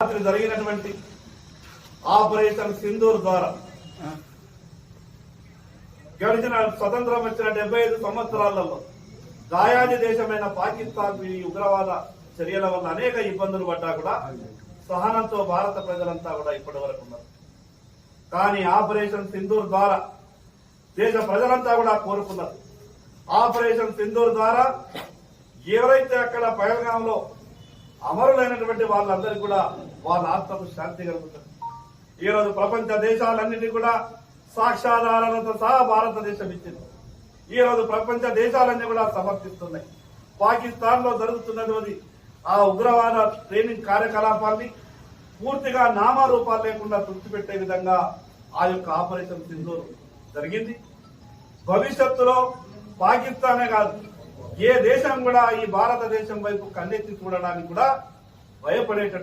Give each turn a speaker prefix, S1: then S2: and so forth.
S1: రాత్రి జరిగినటువంటి ఆపరేషన్ సింధూర్ ద్వారా గడిచిన స్వతంత్రం వచ్చిన 75 సంవత్సరాలలో దాయాది దేశమైన పాకిస్తాన్ ఈ ఉగ్రవాద చర్యల వల్ల అనేక ఇబ్బందులు పడ్డా కూడా సహనంతో భారత ప్రజలంతా కూడా ఇప్పటి వరకు ఉన్నారు. కానీ ఆపరేషన్ సింధూర్ ద్వారా దేశ ప్రజలంతా కూడా కోరుకున్నారు. ఆపరేషన్ సింధూర్ ద్వారా ఎవరైతే అక్కడ పహల్గాంలో అమరులైనటువంటి వాళ్ళందరికీ కూడా వాళ్ళ ఆత్మకు శాంతి కలుగుతుంది. ఈ రోజు ప్రపంచ దేశాలన్నిటి కూడా సాక్ష్యాధారాలతో సహా భారతదేశం ఇచ్చింది. ఈ రోజు ప్రపంచ దేశాలన్నీ కూడా సమర్థిస్తున్నాయి. పాకిస్తాన్ లో జరుగుతున్నటువంటి ఆ ఉగ్రవాద ట్రైనింగ్ కార్యకలాపాల్ని పూర్తిగా నామరూపాలు లేకుండా తుడిచిపెట్టే విధంగా ఆ యొక్క ఆపరేషన్ సింధూర్ జరిగింది. భవిష్యత్తులో పాకిస్తానే కాదు, ఏ దేశం కూడా ఈ భారతదేశం వైపు కన్నెత్తి చూడడానికి కూడా భయపడేటట్టు